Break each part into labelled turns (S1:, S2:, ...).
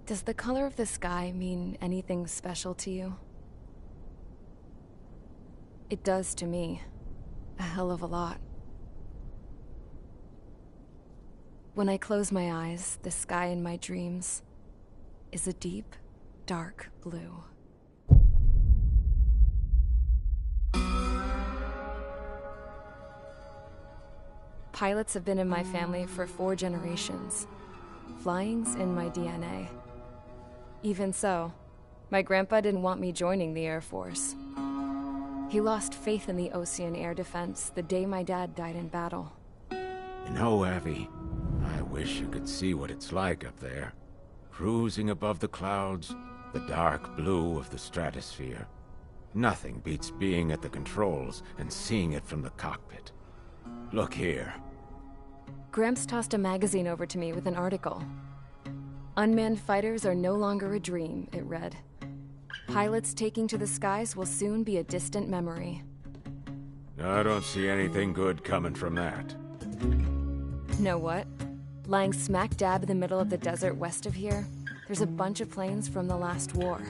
S1: Does the color of the sky mean anything special to you? It does to me. A hell of a lot. When I close my eyes, the sky in my dreams is a deep, dark blue. Pilots have been in my family for 4 generations. Flying's in my DNA. Even so, my grandpa didn't want me joining the Air Force. He lost faith in the Ocean Air Defense the day my dad died in battle.
S2: You know, Abby, I wish you could see what it's like up there. Cruising above the clouds, the dark blue of the stratosphere. Nothing beats being at the controls and seeing it from the cockpit. Look here.
S1: Gramps tossed a magazine over to me with an article. Unmanned fighters are no longer a dream, it read. Pilots taking to the skies will soon be a distant memory.
S2: I don't see anything good coming from that.
S1: Know what? Lying smack dab in the middle of the desert west of here, there's a bunch of planes from the last war.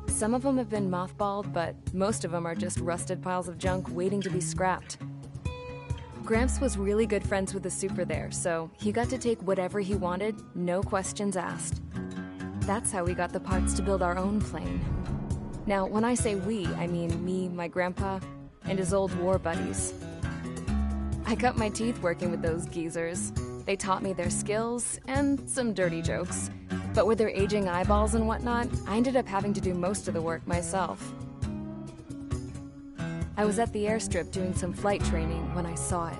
S1: Some of them have been mothballed, but most of them are just rusted piles of junk waiting to be scrapped. Gramps was really good friends with the super there, so he got to take whatever he wanted, no questions asked. That's how we got the parts to build our own plane. Now, when I say we, I mean me, my grandpa, and his old war buddies. I cut my teeth working with those geezers. They taught me their skills, and some dirty jokes. But with their aging eyeballs and whatnot, I ended up having to do most of the work myself. I was at the airstrip doing some flight training when I saw it.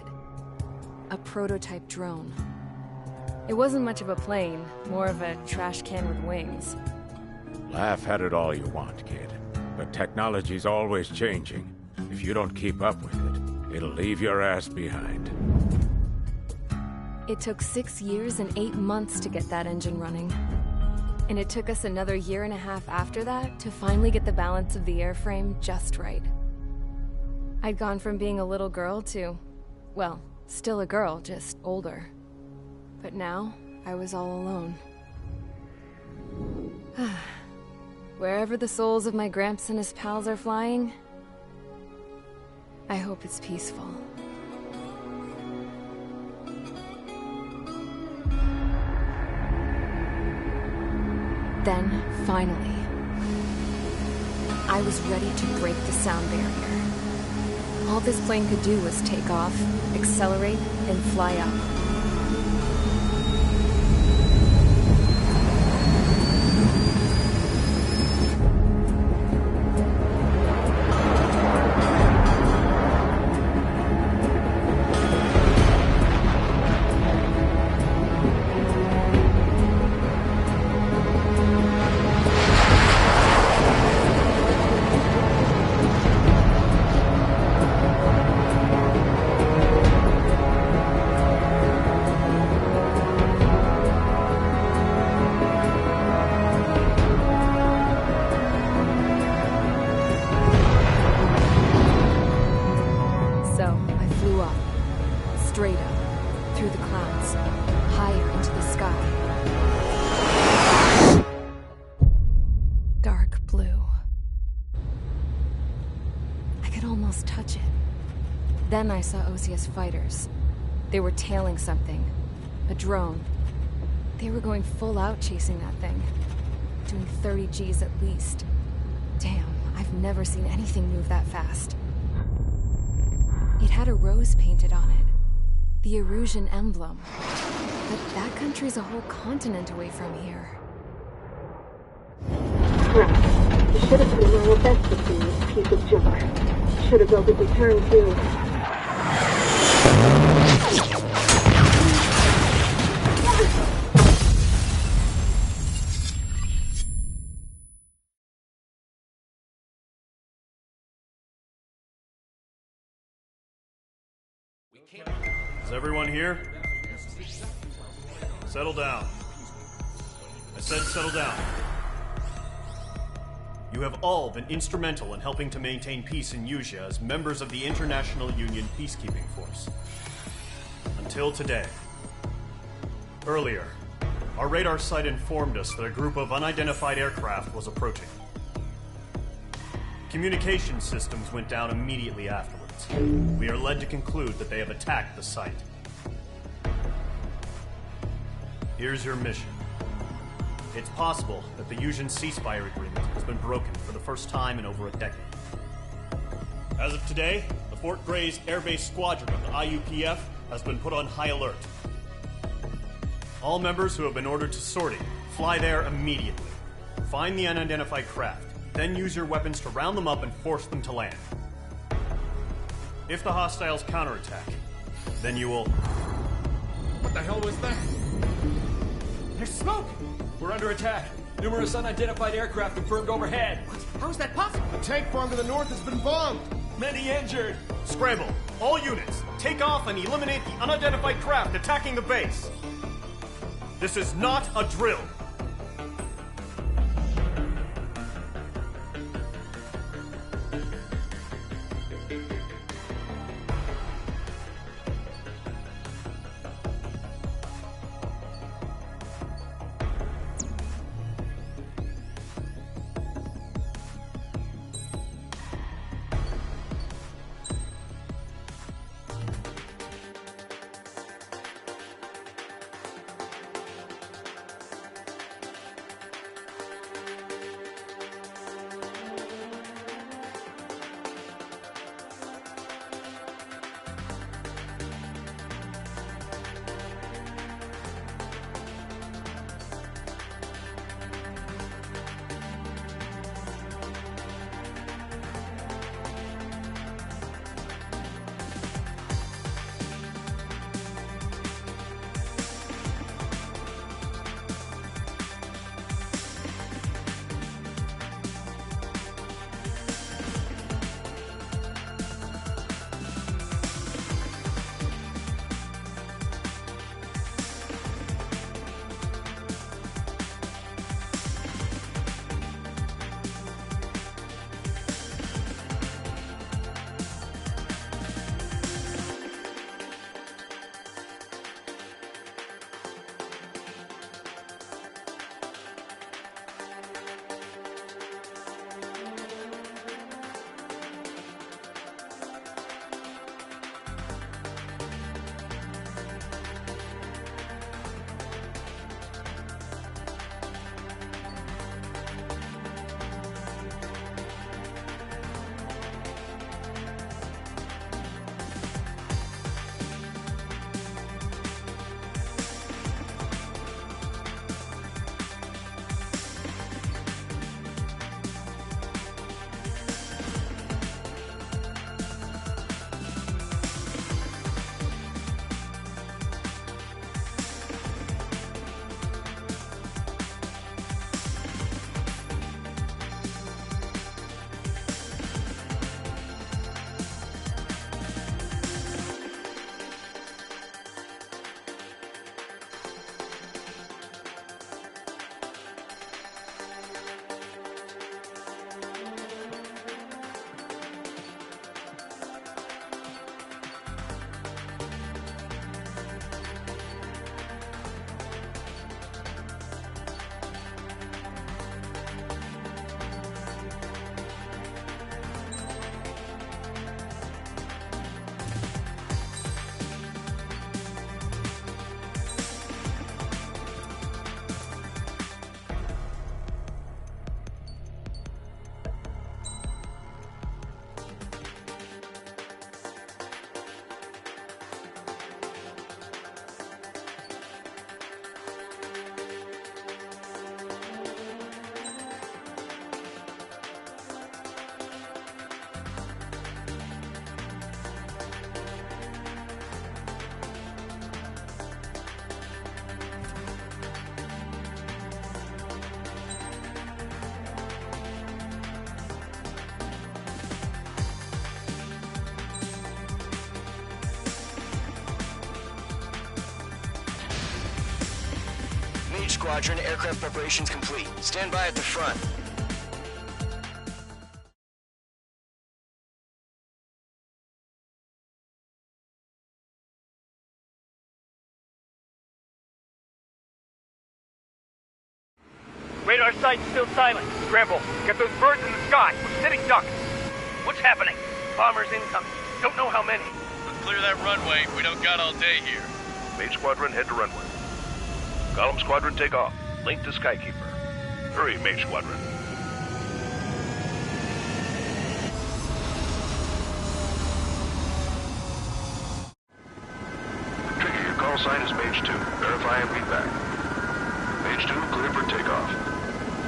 S1: A prototype drone. It wasn't much of a plane, more of a trash can with wings.
S2: Laugh at it all you want, kid. But technology's always changing. If you don't keep up with it, it'll leave your ass behind.
S1: It took 6 years and 8 months to get that engine running. And it took us another 1.5 years after that to finally get the balance of the airframe just right. I'd gone from being a little girl to, well, still a girl, just older. But now, I was all alone. Wherever the souls of my Gramps and his pals are flying, I hope it's peaceful. Then, finally, I was ready to break the sound barrier. All this plane could do was take off, accelerate, and fly up. Straight up, through the clouds, higher into the sky. Dark blue. I could almost touch it. Then I saw Osia's fighters. They were tailing something. A drone. They were going full out chasing that thing. Doing 30 Gs at least. Damn, I've never seen anything move that fast. It had a rose painted on it. The Erusian emblem. But that country's a whole continent away from here.
S3: Crap. You should have been my best with this piece of junk. Should have built a return too.
S4: Is everyone here? Settle down. I said settle down. You have all been instrumental in helping to maintain peace in Usea as members of the International Union Peacekeeping Force. Until today. Earlier, Our radar site informed us that a group of unidentified aircraft was approaching. Communication systems went down immediately afterwards. We are led to conclude that they have attacked the site. Here's your mission. It's possible that the Yuuzhan ceasefire agreement has been broken for the first time in over a decade. As of today, the Fort Grays Air Base Squadron of the IUPF has been put on high alert. All members who have been ordered to sortie, fly there immediately. Find the unidentified craft, then use your weapons to round them up and force them to land. If the hostiles counterattack, then you will...
S5: What the hell was that? There's smoke! We're under attack. Numerous unidentified aircraft confirmed overhead. What? How is that possible?
S6: A tank farm to the north has been bombed!
S5: Many injured!
S4: Scramble! All units, take off and eliminate the unidentified craft attacking the base! This is not a drill!
S7: Squadron, aircraft preparations complete. Stand by at the front.
S8: Radar site's still silent. Scramble. Get those birds in the sky. We're sitting ducks. What's happening? Bombers incoming. Don't know how many.
S9: Let's clear that runway. We don't got all day here.
S10: Mage Squadron, head to runway. Golem Squadron, take off. Link to Skykeeper. Hurry, Mage Squadron. Trigger, your call sign is Mage 2. Verify and read back. Mage 2, clear for takeoff.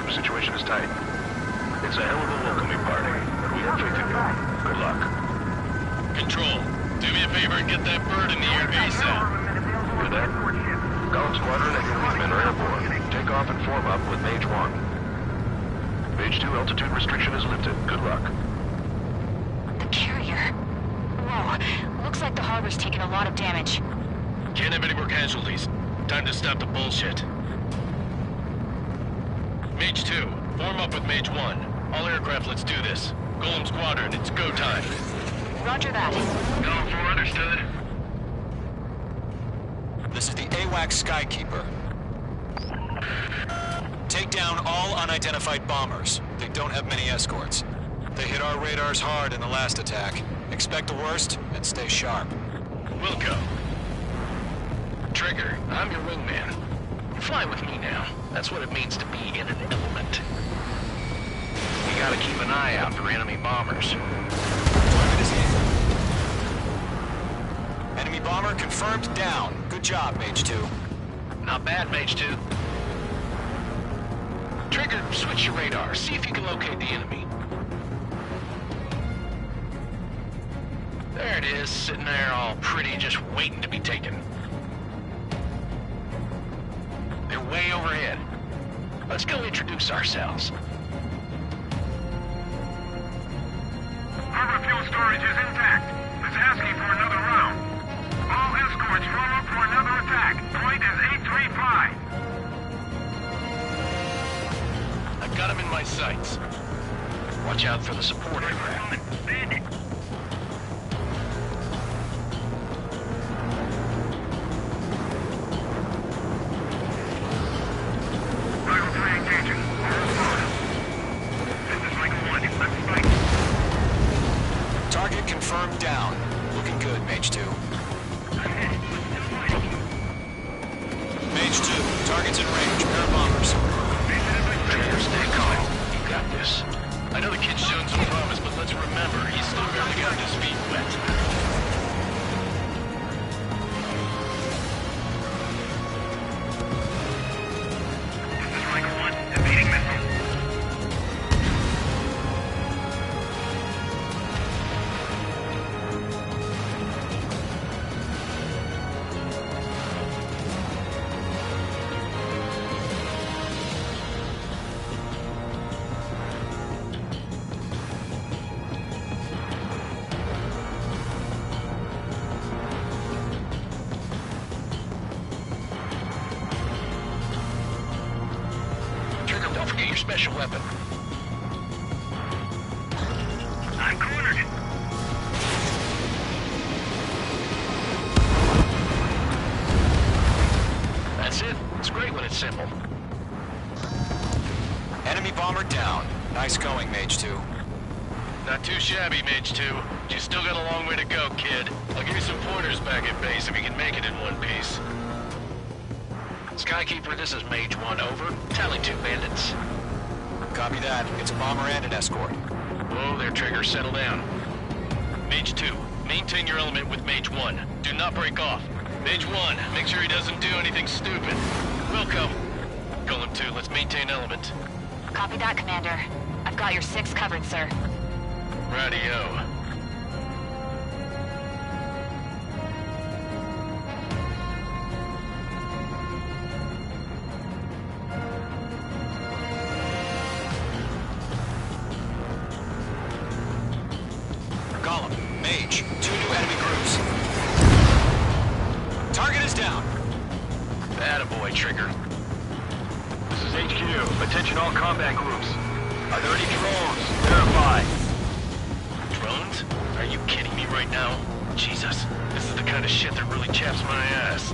S10: The situation is tight. It's a hell of a welcoming party, but we have faith in you. Good luck.
S9: Control, do me a favor and get that bird in the air ASAP.
S10: Hear that? Golem Squadron and your wingmen are airborne. Take off and form up with Mage 1. Mage 2, altitude restriction is lifted. Good luck.
S11: The carrier. Whoa, looks like the harbor's taken a lot of damage.
S9: Can't have any more casualties. Time to stop the bullshit. Mage 2, form up with Mage 1. All aircraft, let's do this. Golem Squadron, it's go time.
S11: Roger that.
S9: Golem 4, understood.
S12: This is the AWACS Skykeeper. Take down all unidentified bombers. They don't have many escorts. They hit our radars hard in the last attack. Expect the worst and stay sharp.
S9: Wilco. Trigger, I'm your wingman. Fly with me now. That's what it means to be in an element. You gotta keep an eye out for enemy bombers.
S12: Target is in. Enemy bomber confirmed down. Good job, Mage 2.
S9: Not bad, Mage 2. Trigger, switch your radar. See if you can locate the enemy. There it is, sitting there all pretty, just waiting to be taken. They're way overhead. Let's go introduce ourselves.
S13: Harbor fuel storage is intact. It's asking for another round. All escorts form up for another attack. Point is 835.
S9: I've got him in my sights. Watch out for the support aircraft.
S12: Target confirmed down. Looking good, Mage 2. Mage 2, target's in range. Pair of bombers.
S9: Trigger, stay calm. You got this. I know the kid's shown some promise, but let's remember, he's still barely got his feet wet. Don't forget your special weapon.
S13: I'm cornered.
S9: That's it. It's great when it's simple.
S12: Enemy bomber down. Nice going, Mage 2.
S9: Not too shabby, Mage 2. But you still got a long way to go, kid. I'll give you some pointers back at base if you can make it in one piece. Skykeeper, this is Mage 1, over. Tally 2 bandits.
S12: Copy that. It's a bomber and an escort.
S9: Whoa there, Trigger. Settle down. Mage 2, maintain your element with Mage 1. Do not break off. Mage 1, make sure he doesn't do anything stupid. Welcome. Golem 2, let's maintain element.
S11: Copy that, Commander. I've got your 6 covered, sir.
S9: Radio.
S12: Column, Mage, 2 new enemy groups. Target is down.
S9: Attaboy, Trigger.
S8: This is HQ. Attention all combat groups. Are there any drones? Verify.
S9: Drones? Are you kidding me right now? Jesus, this is the kind of shit that really chaps my ass.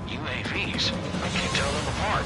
S9: UAVs? I can't tell them apart.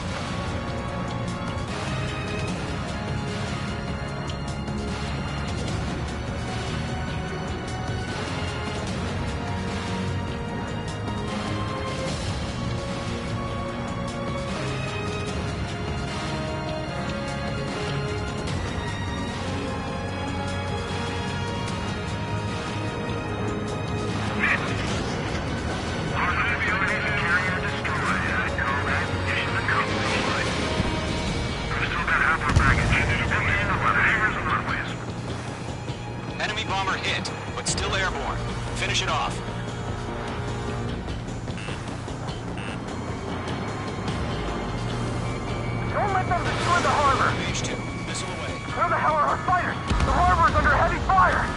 S12: hit, but still airborne. Finish it off.
S13: Don't let them destroy the harbor!
S12: Mage 2, missile away.
S13: Where the hell are our fighters? The harbor's under heavy fire!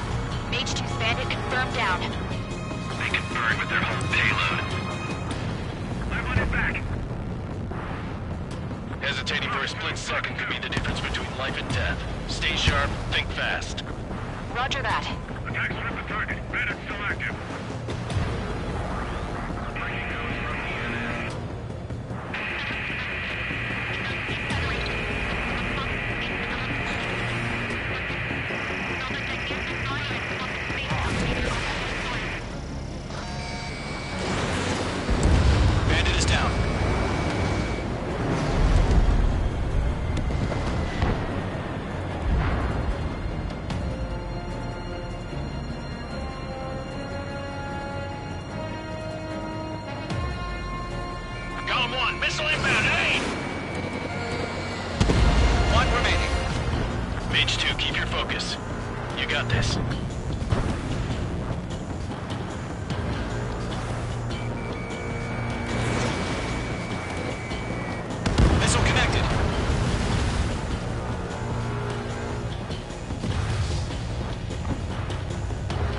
S11: Mage 2's bandit confirmed down.
S10: They can burn with their whole payload.
S13: I want it back!
S9: Hesitating for a split second could be the difference between life and death. Stay sharp, think fast.
S11: Roger that.
S13: Attack strip the target. Bandit's still active.
S12: Bandit is down.
S9: Column 1, missile inbound, aim!
S12: One remaining.
S9: Mage 2, keep your focus. You got this.
S12: Missile connected.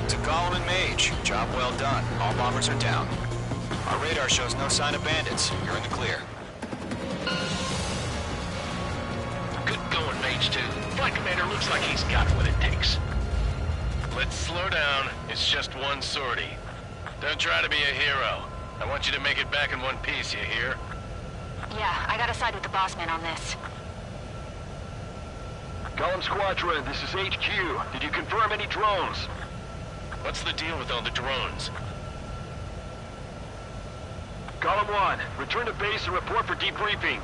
S12: To Gollum and Mage, job well done. All bombers are down. Our radar shows no sign of bandits. You're in the clear.
S9: Good going, Mage 2. Flight Commander looks like he's got what it takes. Let's slow down. It's just one sortie. Don't try to be a hero. I want you to make it back in one piece, you hear?
S11: Yeah, I gotta side with the boss man on this.
S10: Column Squadron, this is HQ. Did you confirm any drones?
S9: What's the deal with all the drones?
S10: Column 1, return to base and report for debriefing.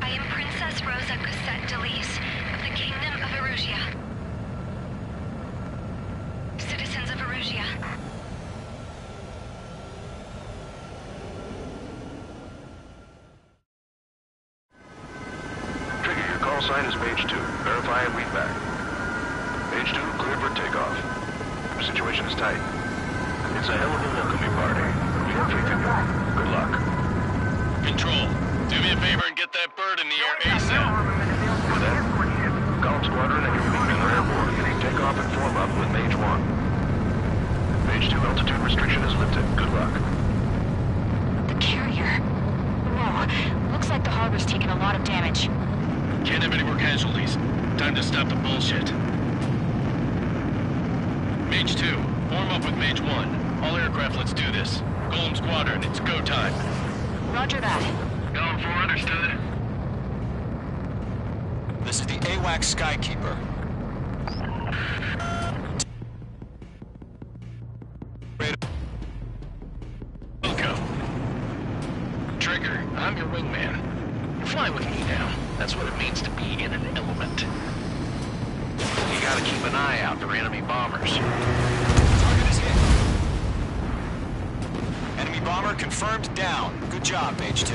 S11: I am Princess Rosa Cosette Delise of the Kingdom of Erusia. Citizens of Erusia.
S10: Trigger, your call sign is Mage 2. Verify and read back. Mage 2, clear for takeoff. The situation is tight. It's a hell of a welcoming party. We have faith in you. Good luck.
S9: Control, do me a favor and get that bird in the air ASAP.
S10: For that, Column Squadron and your wingmen are airborne. Take off and form up with Mage 1. Mage 2, altitude restriction is lifted. Good luck.
S11: The carrier. Whoa, looks like the harbor's taken a lot of damage.
S9: Can't have any more casualties. Time to stop the bullshit. Mage 2, form up with Mage 1. All aircraft, let's do this. Golem Squadron, it's go time.
S11: Roger that.
S13: Column 4 understood.
S12: This is the AWAC Skykeeper.
S9: Welcome. Trigger, I'm your wingman. Fly with me now. That's what it means to be in an element. You gotta keep an eye out for enemy bombers.
S12: Target is hit. Enemy bomber confirmed down. Good job, Mage 2.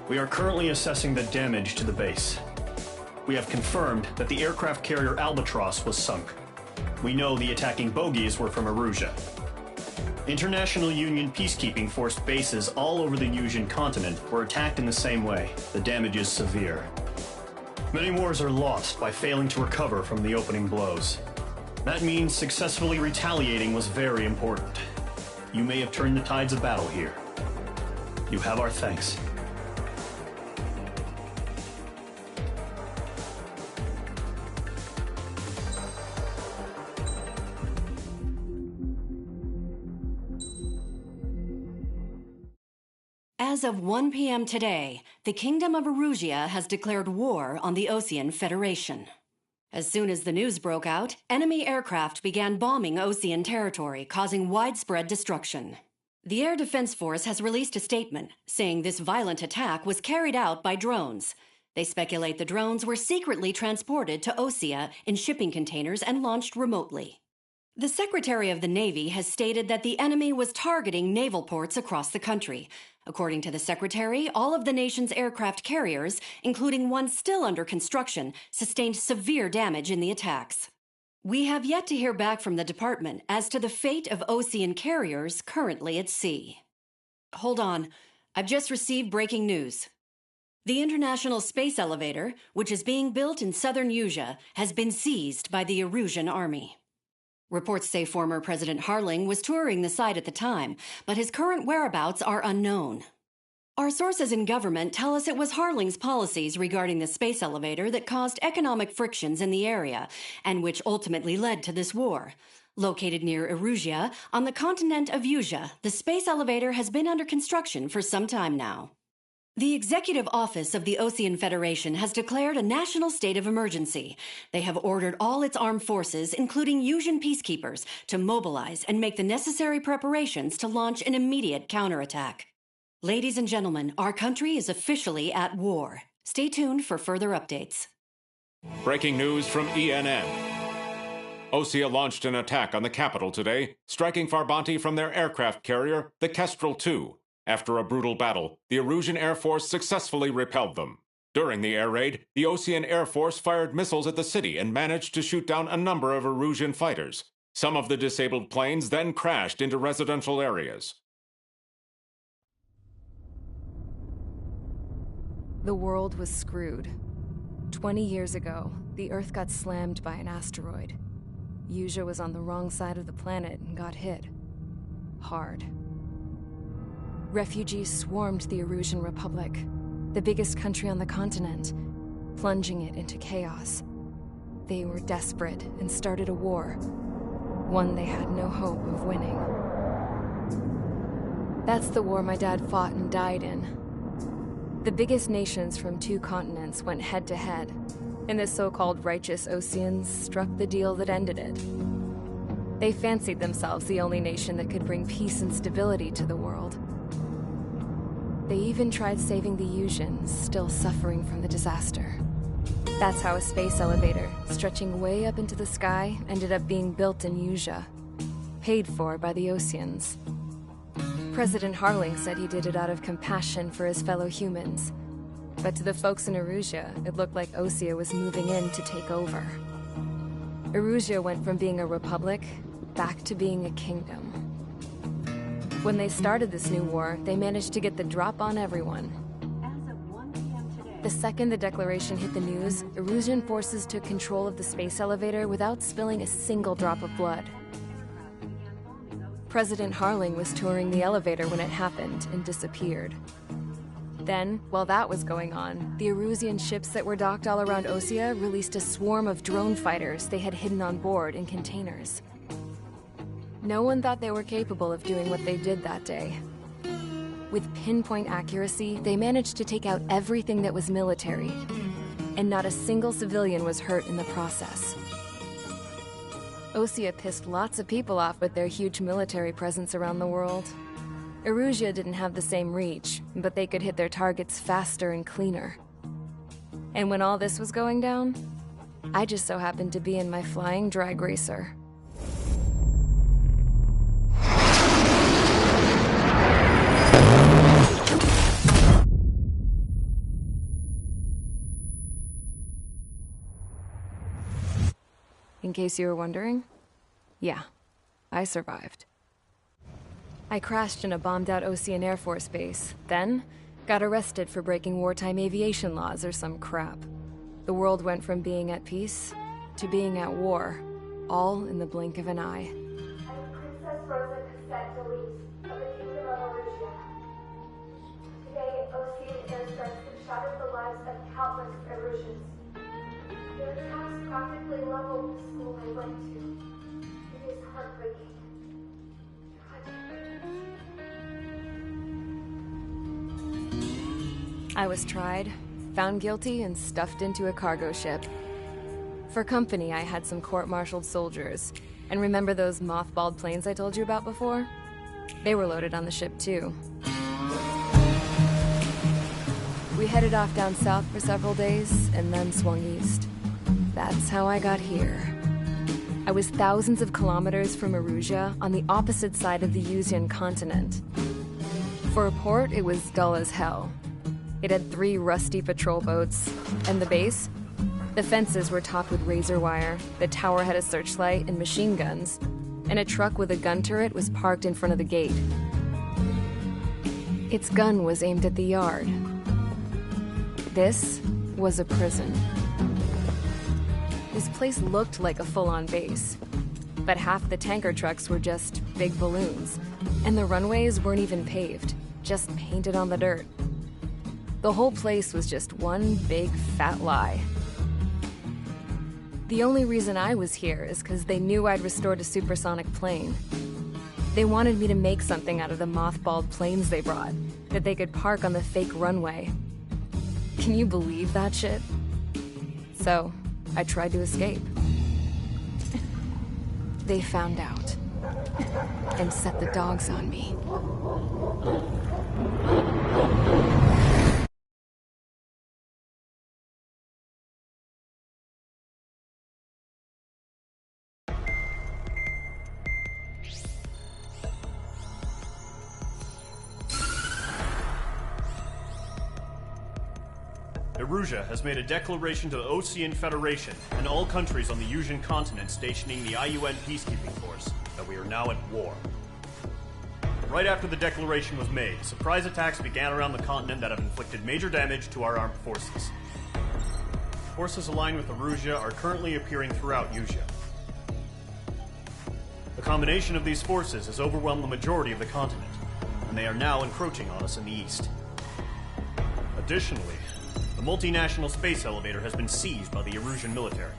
S4: We are currently assessing the damage to the base. We have confirmed that the aircraft carrier Albatross was sunk. We know the attacking bogies were from Erusia. International Union peacekeeping force bases all over the Yusian continent were attacked in the same way. The damage is severe. Many wars are lost by failing to recover from the opening blows. That means successfully retaliating was very important. You may have turned the tides of battle here. You have our thanks.
S14: As of 1 p.m. today, the Kingdom of Erusia has declared war on the Osean Federation. As soon as the news broke out, enemy aircraft began bombing Osean territory, causing widespread destruction. The Air Defense Force has released a statement saying this violent attack was carried out by drones. They speculate the drones were secretly transported to Osea in shipping containers and launched remotely. The Secretary of the Navy has stated that the enemy was targeting naval ports across the country. According to the Secretary, all of the nation's aircraft carriers, including one still under construction, sustained severe damage in the attacks. We have yet to hear back from the department as to the fate of Osean carriers currently at sea. Hold on. I've just received breaking news. The International Space Elevator, which is being built in southern Usea, has been seized by the Erusian Army. Reports say former President Harling was touring the site at the time, but his current whereabouts are unknown. Our sources in government tell us it was Harling's policies regarding the space elevator that caused economic frictions in the area, and which ultimately led to this war. Located near Erusia, on the continent of Usea, the space elevator has been under construction for some time now. The Executive Office of the Osean Federation has declared a national state of emergency. They have ordered all its armed forces, including Usian peacekeepers, to mobilize and make the necessary preparations to launch an immediate counterattack. Ladies and gentlemen, our country is officially at war. Stay tuned for further updates.
S15: Breaking news from ENN. Osea launched an attack on the capital today, striking Farbanti from their aircraft carrier, the Kestrel II. After a brutal battle, the Erusian Air Force successfully repelled them. During the air raid, the Osean Air Force fired missiles at the city and managed to shoot down a number of Erusian fighters. Some of the disabled planes then crashed into residential areas.
S1: The world was screwed. 20 years ago, the Earth got slammed by an asteroid. Usea was on the wrong side of the planet and got hit. Hard. Refugees swarmed the Erusian Republic, the biggest country on the continent, plunging it into chaos. They were desperate and started a war, one they had no hope of winning. That's the war my dad fought and died in. The biggest nations from 2 continents went head-to-head, and the so-called righteous Oseans struck the deal that ended it. They fancied themselves the only nation that could bring peace and stability to the world. They even tried saving the Usians, still suffering from the disaster. That's how a space elevator, stretching way up into the sky, ended up being built in Usea, paid for by the Oseans. President Harling said he did it out of compassion for his fellow humans. But to the folks in Erusia, it looked like Osea was moving in to take over. Erusia went from being a republic back to being a kingdom. When they started this new war, they managed to get the drop on everyone. The second the declaration hit the news, Erusian forces took control of the space elevator without spilling a single drop of blood. President Harling was touring the elevator when it happened and disappeared. Then, while that was going on, the Erusian ships that were docked all around Osea released a swarm of drone fighters they had hidden on board in containers. No one thought they were capable of doing what they did that day. With pinpoint accuracy, they managed to take out everything that was military, and not a single civilian was hurt in the process. Osea pissed lots of people off with their huge military presence around the world. Erusia didn't have the same reach, but they could hit their targets faster and cleaner. And when all this was going down, I just so happened to be in my flying drag racer. In case you were wondering, yeah, I survived. I crashed in a bombed-out Osean Air Force base, then got arrested for breaking wartime aviation laws or some crap. The world went from being at peace to being at war, all in the blink of an eye.
S16: Princess Rosa Cassette Delise of the Kingdom of Erusia. Today, Osean airstrikes have shattered the lives of countless Erusians. Their attacks practically leveled the school I went to. It is heartbreaking.
S1: I was tried, found guilty, and stuffed into a cargo ship. For company, I had some court-martialed soldiers. And remember those mothballed planes I told you about before? They were loaded on the ship too. We headed off down south for several days, and then swung east. That's how I got here. I was thousands of kilometers from Erusia, on the opposite side of the Yuzian continent. For a port, it was dull as hell. It had 3 rusty patrol boats, and the base? The fences were topped with razor wire, the tower had a searchlight and machine guns, and a truck with a gun turret was parked in front of the gate. Its gun was aimed at the yard. This was a prison. This place looked like a full-on base, but half the tanker trucks were just big balloons, and the runways weren't even paved, just painted on the dirt. The whole place was just one big fat lie. The only reason I was here is because they knew I'd restored a supersonic plane. They wanted me to make something out of the mothballed planes they brought, that they could park on the fake runway. Can you believe that shit? So, I tried to escape. They found out and set the dogs on me.
S4: Erusia has made a declaration to the Osean Federation and all countries on the Yuzian continent stationing the IUN peacekeeping force that we are now at war. Right after the declaration was made, surprise attacks began around the continent that have inflicted major damage to our armed forces. Forces aligned with Erusia are currently appearing throughout Yusia. The combination of these forces has overwhelmed the majority of the continent, and they are now encroaching on us in the east. Additionally, the multinational space elevator has been seized by the Erusian military.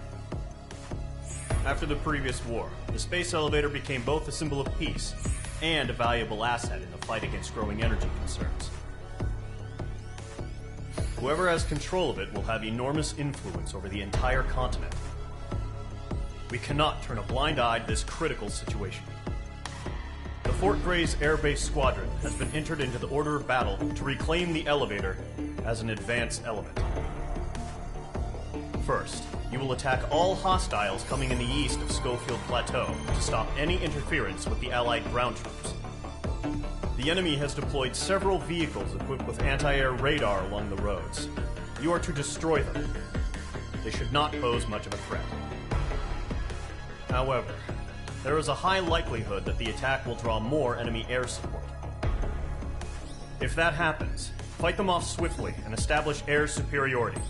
S4: After the previous war, the space elevator became both a symbol of peace and a valuable asset in the fight against growing energy concerns. Whoever has control of it will have enormous influence over the entire continent. We cannot turn a blind eye to this critical situation. The Fort Gray's Air Base Squadron has been entered into the order of battle to reclaim the elevator as an advance element. First, you will attack all hostiles coming in the east of Schofield Plateau to stop any interference with the Allied ground troops. The enemy has deployed several vehicles equipped with anti-air radar along the roads. You are to destroy them. They should not pose much of a threat. However, there is a high likelihood that the attack will draw more enemy air support. If that happens, fight them off swiftly and establish air superiority.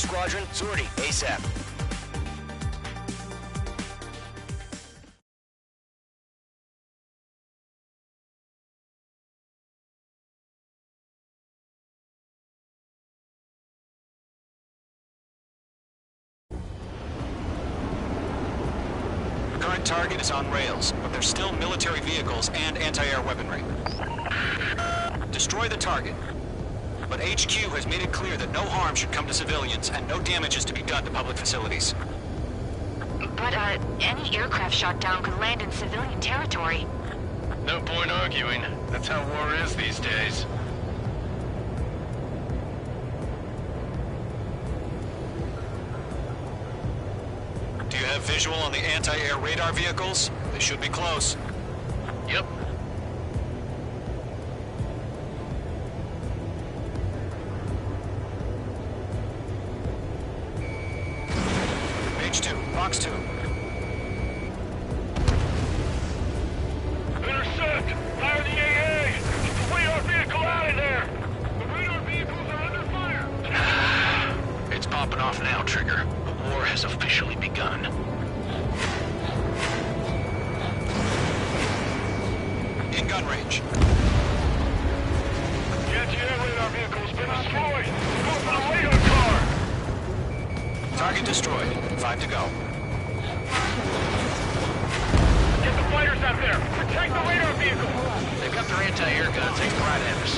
S7: squadron, sortie, ASAP.
S12: Current target is on rails, but there's still military vehicles and anti-air weaponry. Destroy the target. But HQ has made it clear that no harm should come to civilians and no damage is to be done to public facilities.
S11: But, any aircraft shot down could land in civilian territory.
S9: No point arguing. That's how war is these days.
S12: Do you have visual on the anti-air radar vehicles? They should be close.
S9: Yep.
S12: Page 2, box 2.
S13: Intercept! Fire the AA! Get the radar vehicle out of there! The radar vehicles are under fire!
S9: It's popping off now, Trigger. The war has officially begun.
S12: In gun range.
S13: The anti-air radar vehicle has been destroyed! Go for the radar car!
S12: Target destroyed. 5 to go.
S13: Get the fighters out there! Protect the radar vehicle!
S9: They've got their anti-air guns aimed right at us.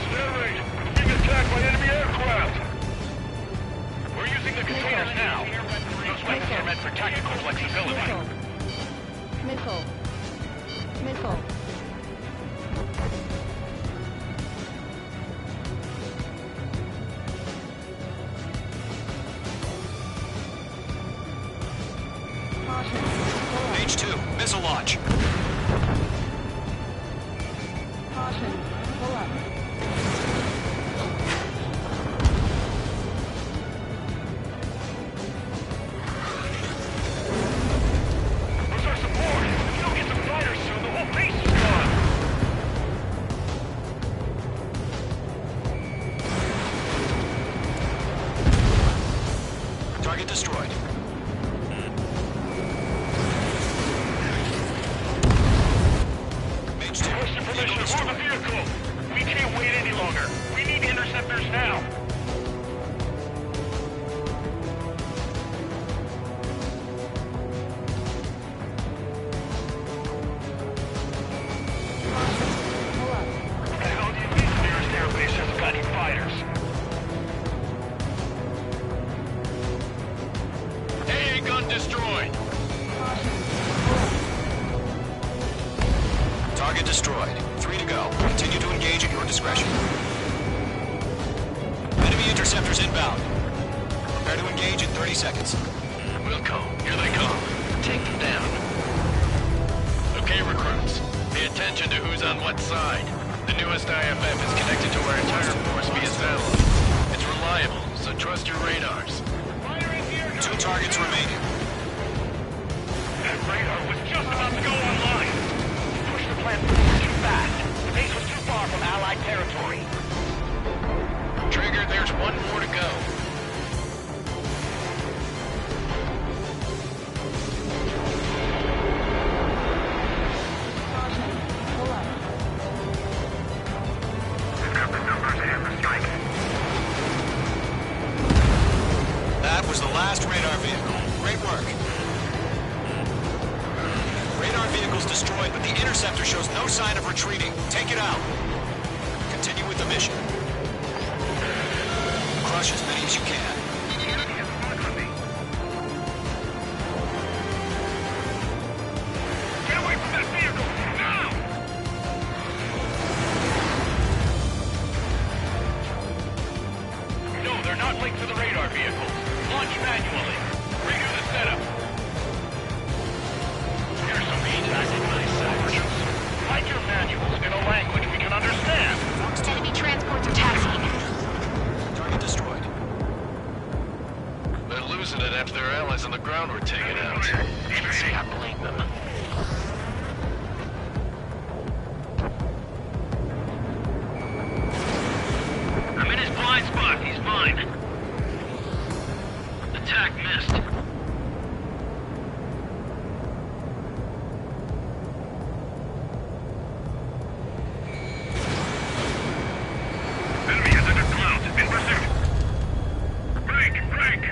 S13: Stand rate! We're being attacked by enemy aircraft! We're using the containers now. Those weapons are meant for tactical flexibility.
S3: Missile. Missile.
S12: Page 2, missile launch.
S3: Caution. Pull up.
S13: Where's our support? If we don't get some fighters soon, the whole base is gone!
S12: Target destroyed. Page 2,
S13: Request information
S12: vehicle
S13: aboard the
S12: destroyed.
S13: vehicle! We can't wait any longer! We need interceptors now! I don't think the nearest airbase has got any fighters.
S9: AA gun destroyed.
S12: Target destroyed. 3 to go. Continue to engage at your discretion. Enemy interceptors inbound. Prepare to engage in 30 seconds.
S9: Wilco, here they come. Take them down. Okay, recruits. Pay attention to who's on what side. The newest IFF is connected to our entire force via satellite. It's reliable, so trust your radars.
S12: 2 targets remaining.
S13: That radar was just about to go online. Push the plant forward too fast. The base was too far from Allied territory.
S9: Trigger, there's one more to go.
S13: We've got the numbers and the strike.
S12: That was the last radar vehicle. Great work. Radar vehicle's destroyed, but the interceptor shows no sign of retreating. Take it out. Continue with the mission. Crush as many as you can.
S13: Get away from that vehicle! Now! No, they're not linked to the radar vehicle. Launch manually. Redo the setup. Here's some ATAC sections. Write your manuals in a language we can understand.
S11: Enemy transports are taxiing.
S12: Target destroyed.
S9: They're losing it after their allies on the ground were taken out. Can't say I blame them.
S8: I'm in his blind spot. He's fine.
S13: attack missed. Enemy is under clouds. In pursuit. Break! Break!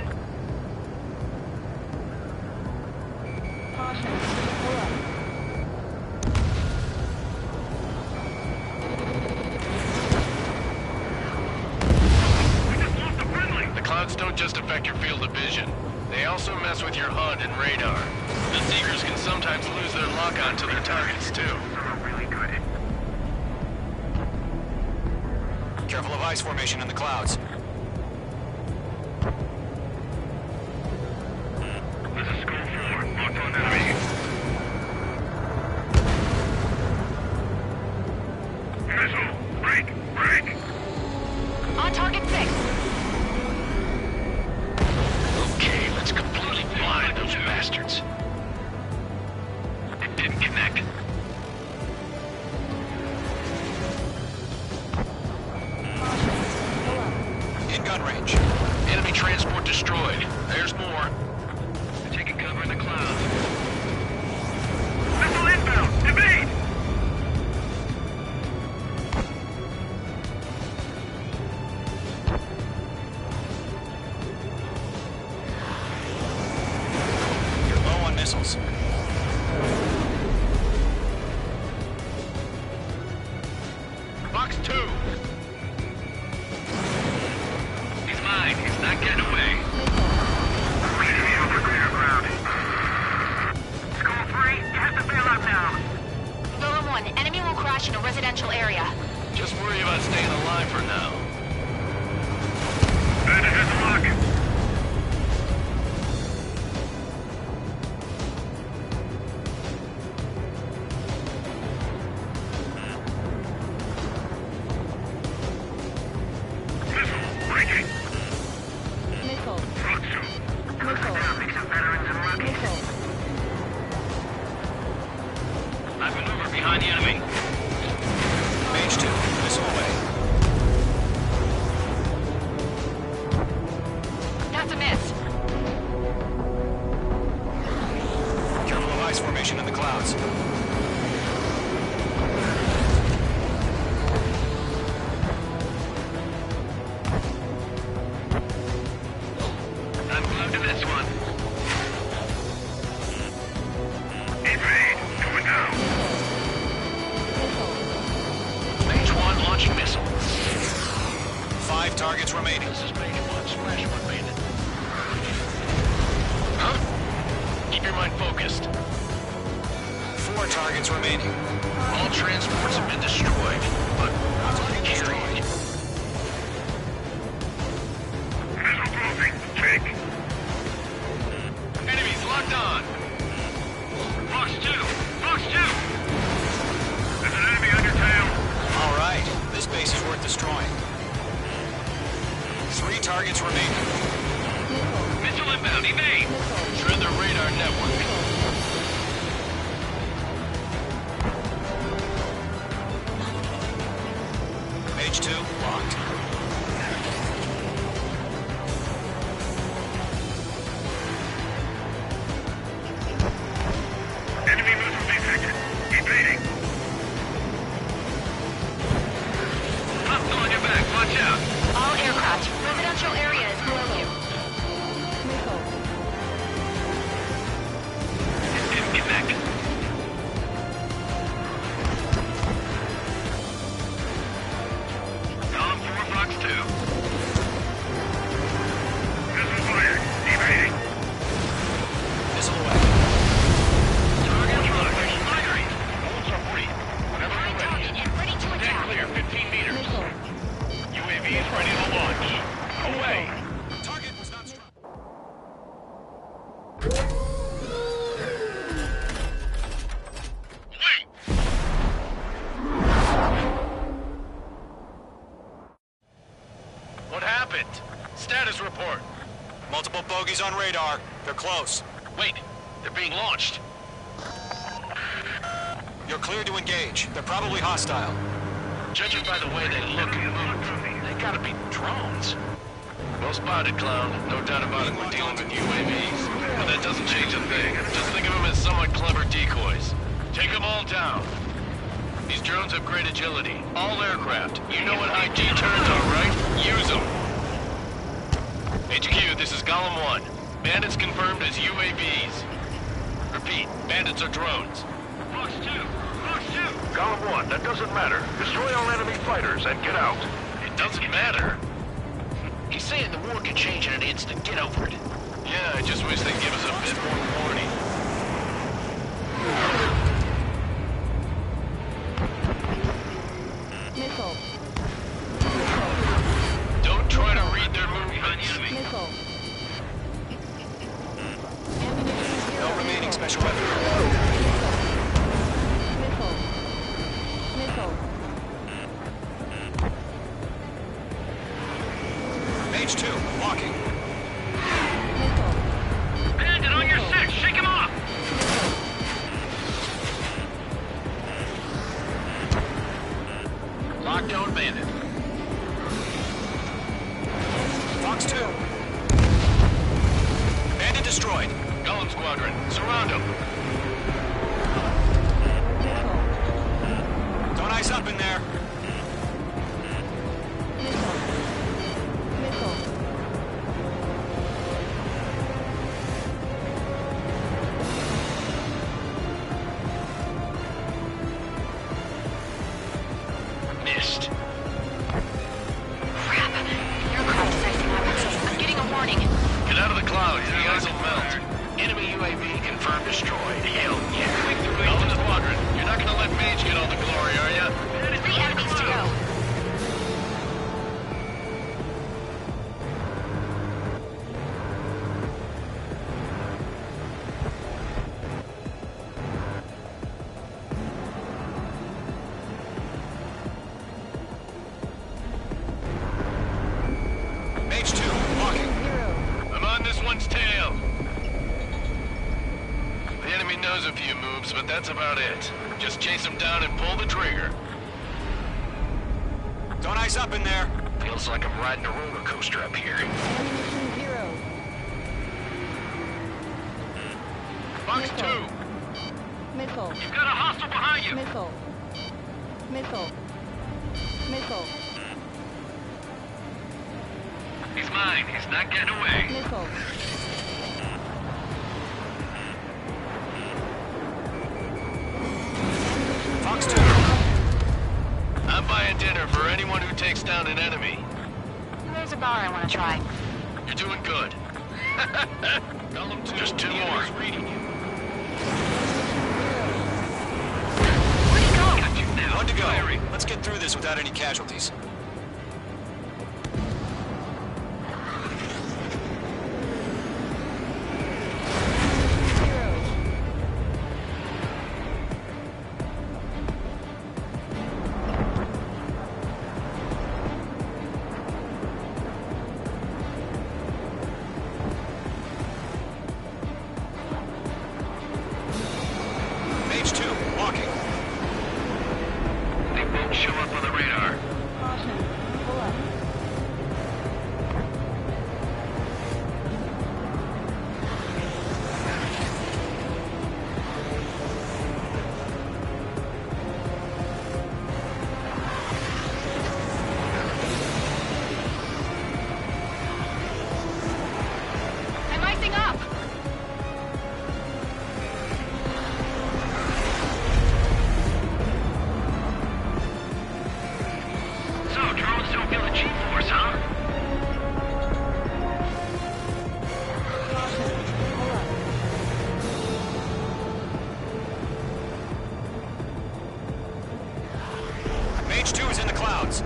S3: Caution. Hello.
S9: The clouds don't just affect your field of vision. They also mess with your HUD and radar. The Seekers can sometimes lose their lock-on to their targets, too.
S12: Careful of ice formation in the clouds.
S13: This is Skull 4. Locked on enemy. Missile! Break! Break!
S11: On target 6.
S9: Okay, let's completely blind those bastards. It didn't connect.
S12: In gun range.
S9: Enemy transport destroyed. There's more.
S13: They're taking cover in the clouds. Missile inbound! Evade!
S12: You're low on missiles.
S9: Box 2.
S13: He's mine. He's not getting away. Enemy over clear ground. Skull 3, has the bailout now.
S11: Golem 1, enemy will crash in a residential area.
S9: Just worry about staying alive for now.
S13: Bandit has the lock. Missile breaking.
S3: Missile.
S13: Proxu.
S3: Missile.
S13: Mix of veterans and rookies.
S3: Missile.
S13: I maneuver behind the enemy.
S12: Mage 2, missile away.
S11: That's a miss.
S12: Careful of ice formation in the clouds.
S13: I'm glued to this one. Evade. Going down.
S9: Mage 1 launching missile.
S12: 5 targets remaining.
S9: This is Mage 1. Smash one, bandit. Huh? Keep your mind focused.
S12: 4 targets remaining.
S9: All transports have been destroyed, but carried.
S13: Missile closing. Check.
S9: Enemies locked on.
S13: Box 2. Box 2. There's an enemy under tail.
S12: All right, this base is worth destroying. 3 targets remaining.
S13: Missile inbound. Evade.
S9: Shred their radar network.
S12: Mage 2, locked.
S13: Enemy missile detected. Evading. Hostile on your back. Watch out.
S11: All aircraft, residential area is below you.
S3: Missile.
S13: It didn't connect. Column 4, Box 2. Missile fired. Evading.
S12: Missile away.
S13: Target locked. Firing. Holds are brief. Whenever
S11: High
S13: you're ready.
S11: target and ready to
S13: Stand
S11: attack.
S13: clear. 15 meters.
S3: Missile.
S13: UAV is ready to launch. Away.
S12: Target was not struck.
S13: Wait.
S9: What happened? Status report.
S12: Multiple bogeys on radar. They're close.
S9: Wait, they're being launched.
S12: You're clear to engage. They're probably hostile.
S9: Judging by the way they look and move, they gotta be drones. Well spotted, clown. No doubt about it, we're dealing with UAVs. But that doesn't change a thing. Just think of them as somewhat clever decoys. Take them all down. These drones have great agility. All aircraft. You know what high G turns are, right? Use them. HQ, this is Golem 1. Bandits confirmed as UAVs. Repeat, bandits are drones.
S13: Fox 2! Fox 2!
S10: Golem 1, that doesn't matter. Destroy all enemy fighters and get out.
S9: It doesn't matter?
S7: He's saying the war could change in an instant. Get over it.
S9: Yeah, I just wish they'd give us a bit more warning.
S3: Missile.
S9: Don't try to read their movements.
S3: Missile.
S12: No remaining special weapons.
S3: Missile. Missile.
S12: Mage 2, walking.
S13: Bandit on your 6! Shake him off!
S9: Lockdown bandit.
S12: Fox 2. Bandit destroyed.
S9: Golem squadron, surround them.
S12: Don't ice up in there.
S9: Missed.
S11: Crap. The aircraft is icing up. I'm getting a warning.
S9: Get out of the clouds, the ice will melt.
S7: Enemy UAV confirmed destroyed.
S9: Hell yeah. Golem squadron, you're not gonna let Mage get all the glory, are ya?
S11: 3 enemies to go.
S12: Mage 2, walking.
S9: I'm on this one's tail. The enemy knows a few moves, but that's about it. Just chase him down and pull the trigger.
S12: Don't ice up in there.
S7: Feels like I'm riding a roller coaster up here.
S9: Fox 2.
S3: Missile.
S13: You've got a hostile behind you!
S3: Missile. Missile. Missile.
S13: He's mine. He's not getting away.
S3: Missile.
S12: Fox 2.
S9: I'm buying dinner for anyone who takes down an enemy.
S11: There's a bar I want to try.
S9: You're doing good. Golem 2. Just 2 more. Reading you.
S11: Where'd he go?
S13: Got you now.
S12: One to go.
S13: Firing.
S12: Let's get through this without any casualties. Mage 2, walking.
S13: They won't show up on the radar.
S3: Caution. Pull up.
S11: I'm icing up.
S13: So, drones don't feel the G-force, huh?
S3: Caution. Pull up.
S12: Mage 2 is in the clouds.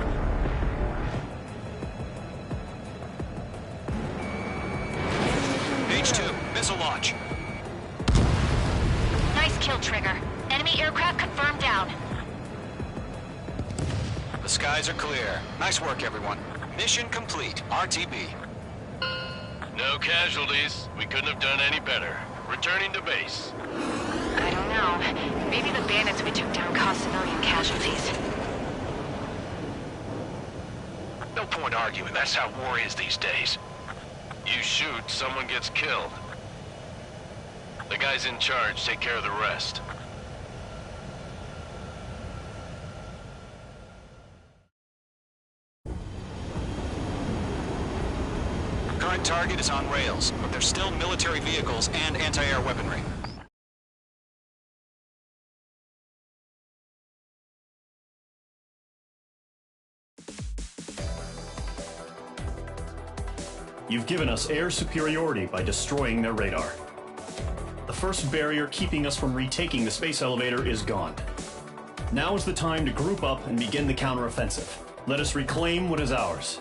S12: Mage 2, missile launch.
S11: Nice kill, Trigger. Enemy aircraft confirmed down.
S12: The skies are clear. Nice work, everyone. Mission complete. RTB.
S9: No casualties. We couldn't have done any better. Returning to base.
S11: I don't know. Maybe the bandits we took down caused civilian casualties.
S10: No point arguing, that's how war is these days.
S9: You shoot, someone gets killed. The guys in charge take care of the rest.
S12: Current target is on rails, but there's still military vehicles and anti-air weaponry.
S4: You've given us air superiority by destroying their radar. The first barrier keeping us from retaking the space elevator is gone. Now is the time to group up and begin the counteroffensive. Let us reclaim what is ours.